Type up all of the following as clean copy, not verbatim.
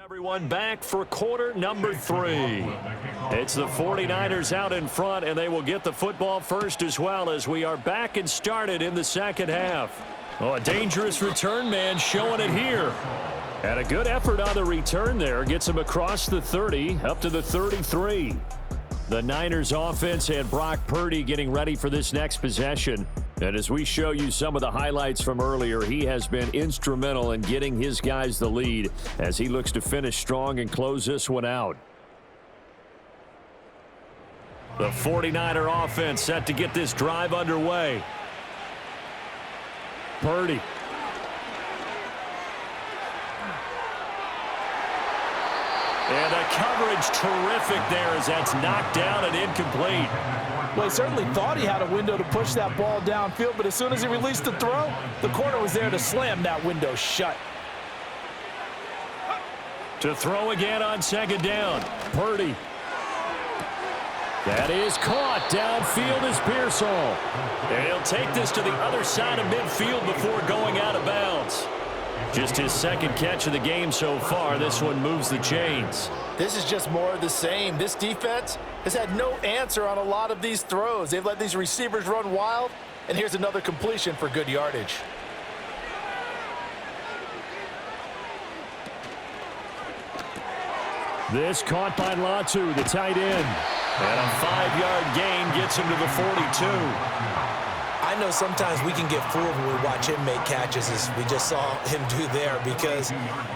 Everyone back for quarter number 3. It's the 49ers out in front, and they will get the football first as well as we are back and started in the second half. Oh, a dangerous return man showing it here. And a good effort on the return there. Gets him across the 30, up to the 33. The Niners offense and Brock Purdy getting ready for this next possession. And as we show you some of the highlights from earlier, he has been instrumental in getting his guys the lead as he looks to finish strong and close this one out. The 49er offense set to get this drive underway. Purdy. And the coverage terrific there as that's knocked down and incomplete. Well, he certainly thought he had a window to push that ball downfield, but as soon as he released the throw, the corner was there to slam that window shut. To throw again on second down. Purdy. That is caught. Downfield is Pearsall. And he'll take this to the other side of midfield before going out of bounds. Just his second catch of the game so far. This one moves the chains. This is just more of the same. This defense has had no answer on a lot of these throws. They've let these receivers run wild, and here's another completion for good yardage. This caught by Latu, the tight end. And a 5-yard gain gets him to the 42. I know sometimes we can get fooled when we watch him make catches, as we just saw him do there, because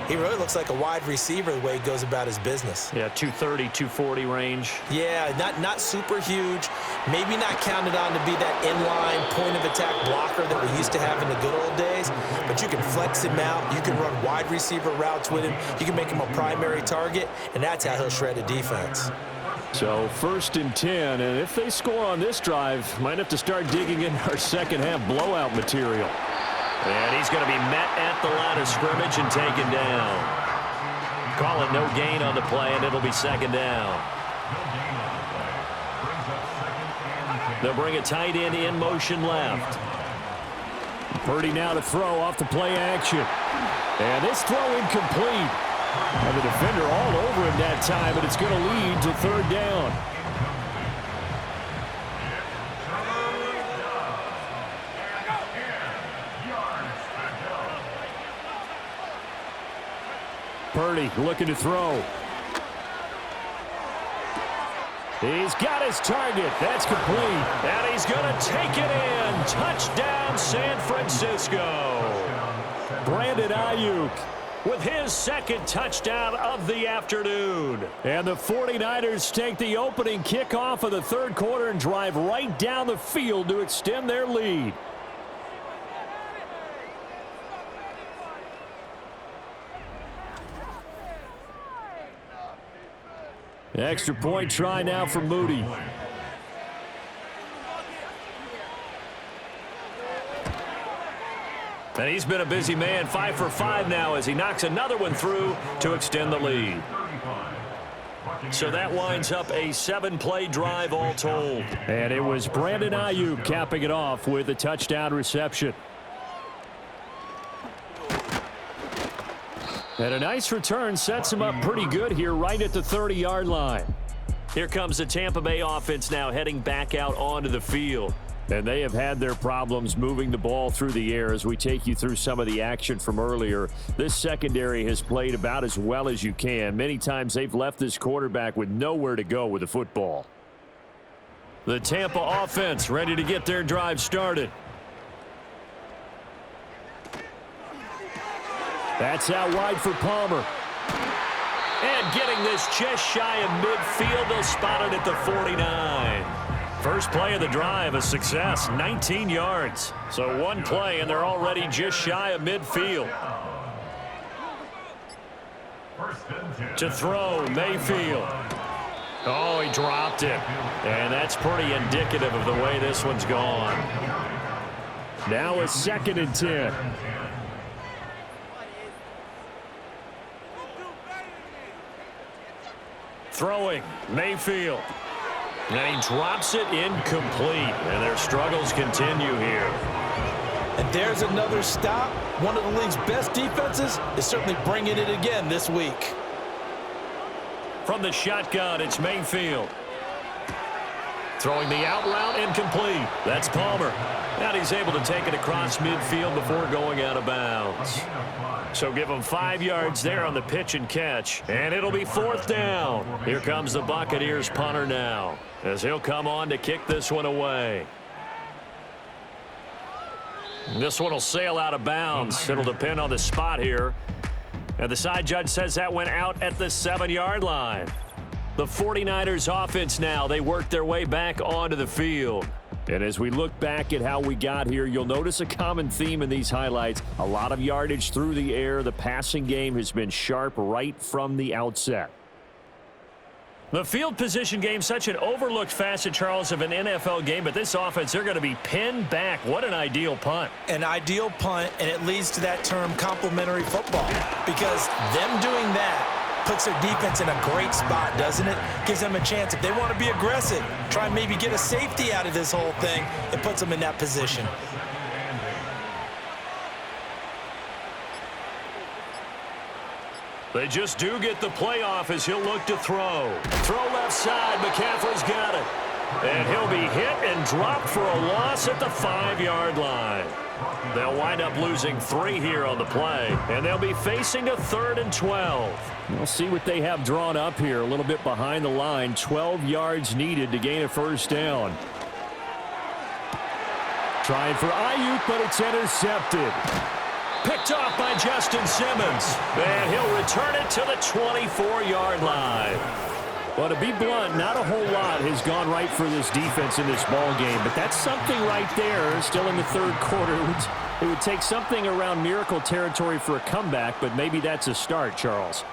he really looks like a wide receiver the way he goes about his business. Yeah, 230, 240 range. Yeah, not super huge. Maybe not counted on to be that inline point-of-attack blocker that we used to have in the good old days, but you can flex him out. You can run wide receiver routes with him. You can make him a primary target, and that's how he'll shred a defense. So 1st and 10, and if they score on this drive, might have to start digging in our second half blowout material. And he's going to be met at the line of scrimmage and taken down. Call it no gain on the play, and it'll be second down. They'll bring a tight end in motion left. Purdy now to throw off the play action. And this throw incomplete. And the defender all over him that time, and it's going to lead to third down. Purdy looking to throw. He's got his target. That's complete. And he's going to take it in. Touchdown, San Francisco. Brandon Ayuk with his second touchdown of the afternoon. And the 49ers take the opening kickoff of the third quarter and drive right down the field to extend their lead. Extra point try now for Moody. And he's been a busy man, 5 for 5 now as he knocks another one through to extend the lead. So that winds up a 7-play drive all told. And it was Brandon Ayuk capping it off with a touchdown reception. And a nice return sets him up pretty good here right at the 30-yard line. Here comes the Tampa Bay offense now heading back out onto the field. And they have had their problems moving the ball through the air as we take you through some of the action from earlier. This secondary has played about as well as you can. Many times they've left this quarterback with nowhere to go with the football. The Tampa offense ready to get their drive started. That's out wide for Palmer. And getting this just shy of midfield, they'll spot it at the 49. First play of the drive, a success, 19 yards. So one play, and they're already just shy of midfield. To throw, Mayfield. Oh, he dropped it. And that's pretty indicative of the way this one's gone. Now a 2nd and 10. Throwing, Mayfield. And he drops it incomplete. And their struggles continue here. And there's another stop. One of the league's best defenses is certainly bringing it again this week. From the shotgun, it's Mayfield. Throwing the out route, incomplete. That's Palmer. And he's able to take it across midfield before going out of bounds. So give him 5 yards there on the pitch and catch. And it'll be 4th down. Here comes the Buccaneers punter now, as he'll come on to kick this one away. This one will sail out of bounds. It'll depend on the spot here. And the side judge says that went out at the 7-yard line. The 49ers offense now, they work their way back onto the field. And as we look back at how we got here, you'll notice a common theme in these highlights. A lot of yardage through the air. The passing game has been sharp right from the outset. The field position game, such an overlooked facet, Charles, of an NFL game. But this offense, they're going to be pinned back. What an ideal punt. An ideal punt, and it leads to that term complementary football. Because them doing that puts their defense in a great spot, doesn't it? Gives them a chance. If they want to be aggressive, try and maybe get a safety out of this whole thing, it puts them in that position. They just do get the playoff as he'll look to throw. Throw left side. McCaffrey's got it. And he'll be hit and dropped for a loss at the 5-yard line. They'll wind up losing 3 here on the play, and they'll be facing a 3rd and 12. We'll see what they have drawn up here. A little bit behind the line. 12 yards needed to gain a 1st down. Trying for Ayuk, but it's intercepted. Picked off by Justin Simmons. And he'll return it to the 24-yard line. Well, to be blunt, not a whole lot has gone right for this defense in this ball game, but that's something right there. Still in the 3rd quarter. It would take something around miracle territory for a comeback, but maybe that's a start, Charles.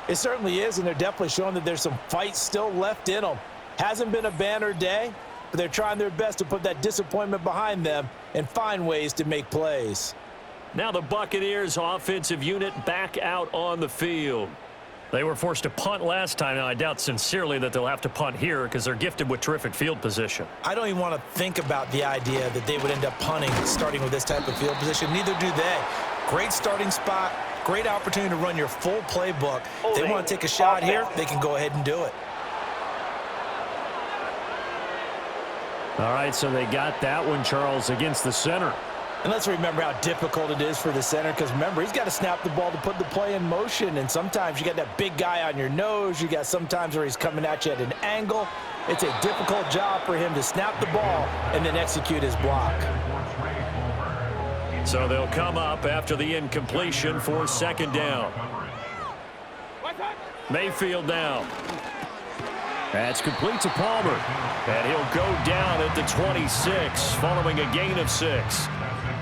It certainly is, and they're definitely showing that there's some fight still left in them. Hasn't been a banner day, but they're trying their best to put that disappointment behind them and find ways to make plays. Now the Buccaneers offensive unit back out on the field. They were forced to punt last time. Now, I doubt sincerely that they'll have to punt here because they're gifted with terrific field position. I don't even want to think about the idea that they would end up punting starting with this type of field position. Neither do they. Great starting spot, great opportunity to run your full playbook. If they want to take a shot here, they can go ahead and do it. All right, so they got that one, Charles, against the center. And let's remember how difficult it is for the center, because remember, he's got to snap the ball to put the play in motion, and sometimes you got that big guy on your nose. You got sometimes where he's coming at you at an angle. It's a difficult job for him to snap the ball and then execute his block. So they'll come up after the incompletion for 2nd down. Mayfield now. That's complete to Palmer. And he'll go down at the 26 following a gain of 6.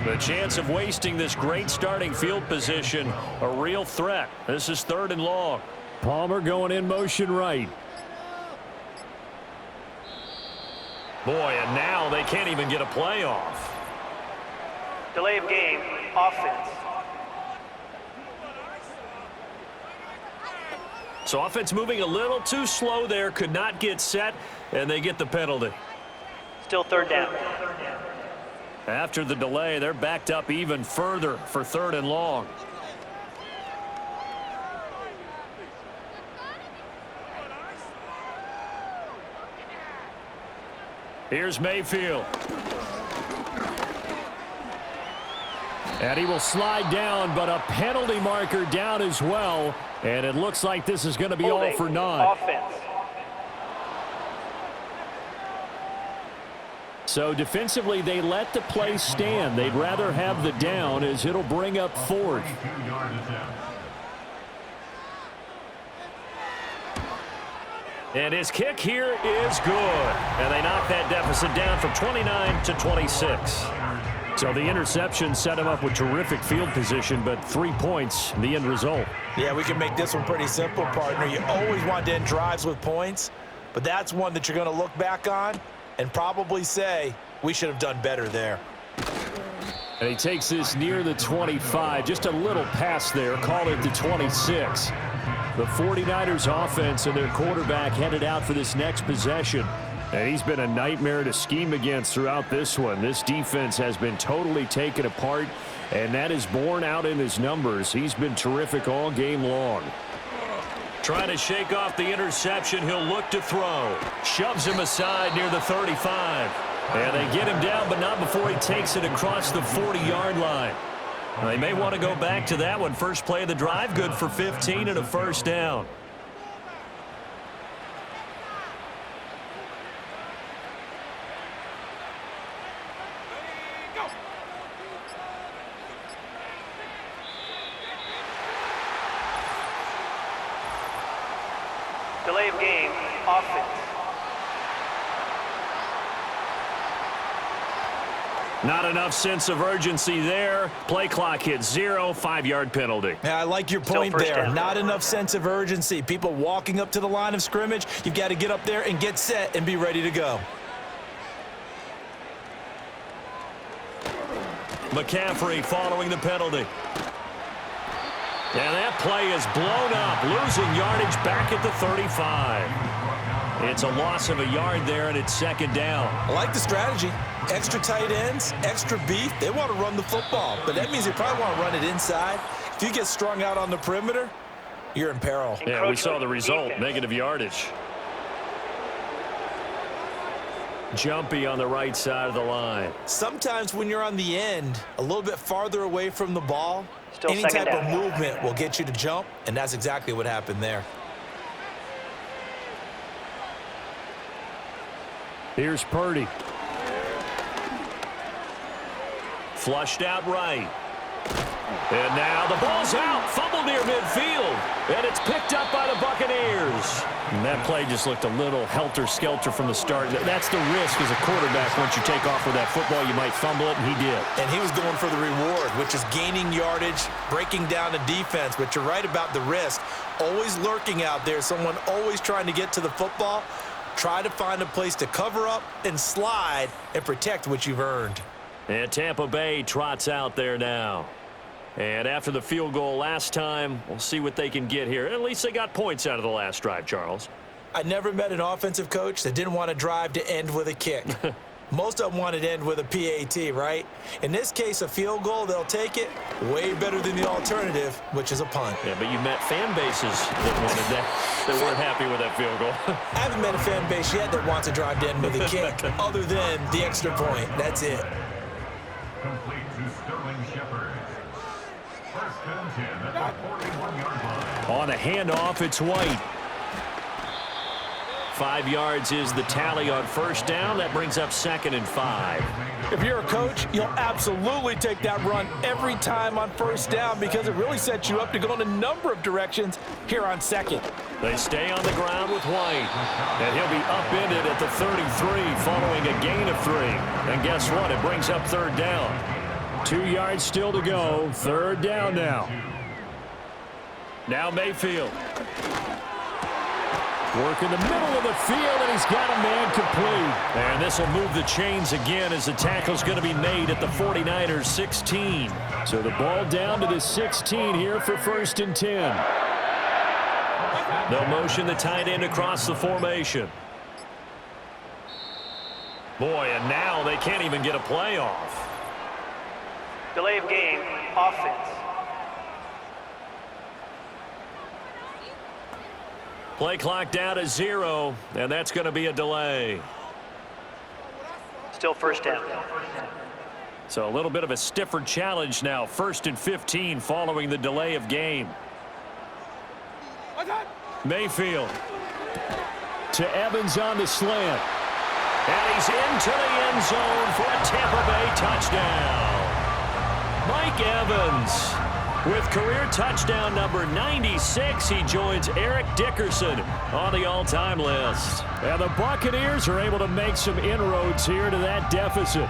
The chance of wasting this great starting field position, a real threat. This is 3rd and long. Palmer going in motion right. Boy, and now they can't even get a play off. Delay of game, offense. So offense moving a little too slow there, could not get set, and they get the penalty. Still 3rd down. After the delay, they're backed up even further for 3rd and long. Here's Mayfield. And he will slide down, but a penalty marker down as well. And it looks like this is going to be all for naught. Offense. So defensively, they let the play stand. They'd rather have the down as it'll bring up 4th. And his kick here is good. And they knock that deficit down from 29 to 26. So the interception set him up with terrific field position, but 3 points, the end result. Yeah, we can make this one pretty simple, partner. You always want to end drives with points, but that's one that you're going to look back on and probably say, we should have done better there. And he takes this near the 25, just a little pass there, call it the 26. The 49ers offense and their quarterback headed out for this next possession. And he's been a nightmare to scheme against throughout this one. This defense has been totally taken apart, and that is borne out in his numbers. He's been terrific all game long. Trying to shake off the interception. He'll look to throw. Shoves him aside near the 35. And they get him down, but not before he takes it across the 40-yard line. They may want to go back to that one. First play of the drive, good for 15 and a first down. Delay of game, offense. Not enough sense of urgency there. Play clock hits 0, 5-yard penalty. Yeah, I like your point there. Down. Not enough sense of urgency. People walking up to the line of scrimmage, you've got to get up there and get set and be ready to go. McCaffrey following the penalty. And that play is blown up, losing yardage back at the 35. It's a loss of a yard there, and it's second down. I like the strategy. Extra tight ends, extra beef. They want to run the football, but that means they probably want to run it inside. If you get strung out on the perimeter, you're in peril. Yeah, we saw the result, negative yardage. Jumpy on the right side of the line. Sometimes when you're on the end, a little bit farther away from the ball, Still any second type of down. movement will get you to jump, and that's exactly what happened there. Here's Purdy. Flushed out right. And now the ball's out. Fumble near midfield. And it's picked up by the Buccaneers. And that play just looked a little helter-skelter from the start. That's the risk as a quarterback. Once you take off with that football, you might fumble it, and he did. And he was going for the reward, which is gaining yardage, breaking down the defense. But you're right about the risk. Always lurking out there, someone always trying to get to the football. Try to find a place to cover up and slide and protect what you've earned. And Tampa Bay trots out there now. And after the field goal last time, we'll see what they can get here. At least they got points out of the last drive, Charles. I never met an offensive coach that didn't want to drive to end with a kick. Most of them wanted to end with a PAT, right? In this case, a field goal, they'll take it. Way better than the alternative, which is a punt. Yeah, but you met fan bases that wanted that, that weren't happy with that field goal. I haven't met a fan base yet that wants to drive to end with a kick, other than the extra point. That's it. Complete to Sterling Shepard. First and 10 at the 41-yard line. On a handoff, it's White. 5 yards is the tally on first down. That brings up 2nd and 5. If you're a coach, you'll absolutely take that run every time on first down because it really sets you up to go in a number of directions here on second. They stay on the ground with White. And he'll be upended at the 33 following a gain of 3. And guess what? It brings up 3rd down. 2 yards still to go. 3rd down now. Now Mayfield. Work in the middle of the field, and he's got a man complete. And this will move the chains again as the tackle's going to be made at the 49ers 16. So the ball down to the 16 here for 1st and 10. They'll motion the tight end across the formation. Boy, and now they can't even get a play off. Delay of game, offense. Play clock down to 0, and that's going to be a delay. Still first down. So a little bit of a stiffer challenge now. 1st and 15 following the delay of game. Mayfield to Evans on the slant. And he's into the end zone for a Tampa Bay touchdown. Mike Evans with career touchdown number 96. He joins Eric Dickerson on the all-time list. And the Buccaneers are able to make some inroads here to that deficit.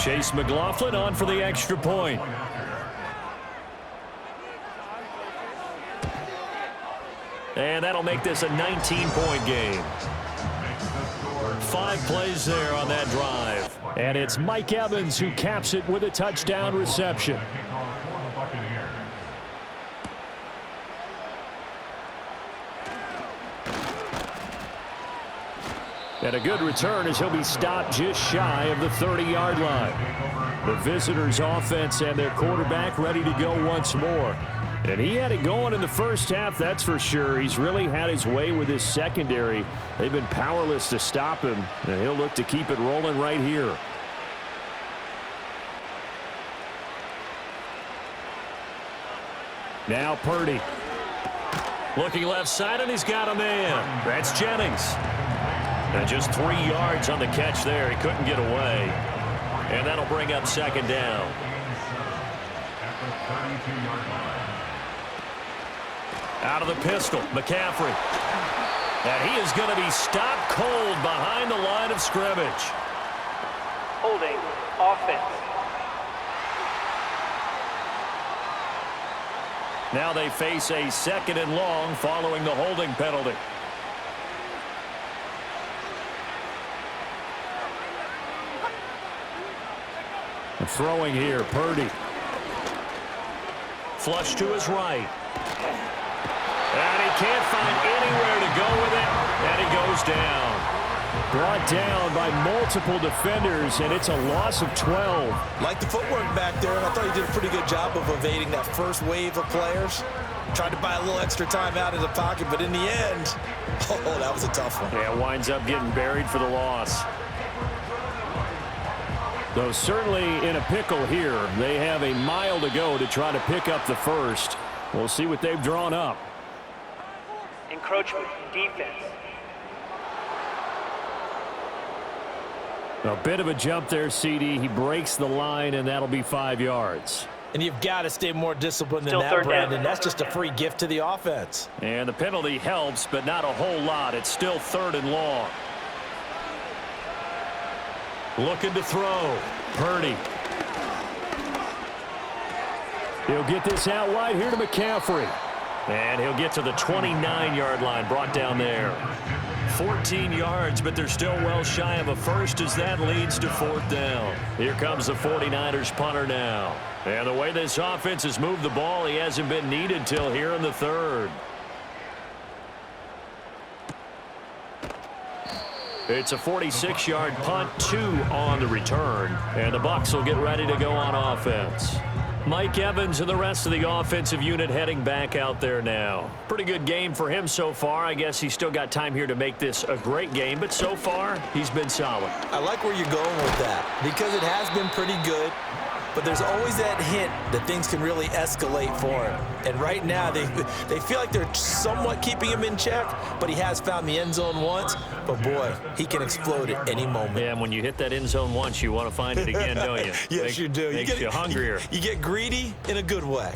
Chase McLaughlin on for the extra point. And that'll make this a 19-point game. 5 plays there on that drive. And it's Mike Evans who caps it with a touchdown reception. And a good return as he'll be stopped just shy of the 30-yard line. The visitors' offense and their quarterback ready to go once more. And he had it going in the first half, that's for sure. He's really had his way with his secondary. They've been powerless to stop him, and he'll look to keep it rolling right here. Now Purdy. Looking left side, and he's got a man. That's Jennings. And just 3 yards on the catch there. He couldn't get away. And that'll bring up second down. Out of the pistol, McCaffrey. And he is going to be stopped cold behind the line of scrimmage. Holding offense. Now they face a 2nd and long following the holding penalty. And throwing here, Purdy. Flush to his right. And he can't find anywhere to go with it, and he goes down. Brought down by multiple defenders, and it's a loss of 12. Like the footwork back there, and I thought he did a pretty good job of evading that first wave of players. Tried to buy a little extra time out of the pocket, but in the end, oh, that was a tough one. Yeah, winds up getting buried for the loss. Though certainly in a pickle here. They have a mile to go to try to pick up the first. We'll see what they've drawn up. Encroachment defense. A bit of a jump there, CD. He breaks the line, and that'll be 5 yards. And you've got to stay more disciplined Still than that, Brandon. down. That's just a free gift to the offense. And the penalty helps, but not a whole lot. It's still 3rd and long. Looking to throw. Purdy. He'll get this out wide here to McCaffrey. And he'll get to the 29-yard line, brought down there. 14 yards, but they're still well shy of a first as that leads to 4th down. Here comes the 49ers punter now. And the way this offense has moved the ball, he hasn't been needed till here in the 3rd. It's a 46-yard punt, 2 on the return. And the Bucs will get ready to go on offense. Mike Evans and the rest of the offensive unit heading back out there now. Pretty good game for him so far. I guess he's still got time here to make this a great game, but so far, he's been solid. I like where you're going with that because it has been pretty good, but there's always that hint that things can really escalate for him. And right now, they feel like they're somewhat keeping him in check, but he has found the end zone once. But, boy, he can explode at any moment. Yeah, and when you hit that end zone once, you want to find it again, don't you? Yes, you do. Makes you hungrier. You get greedy in a good way.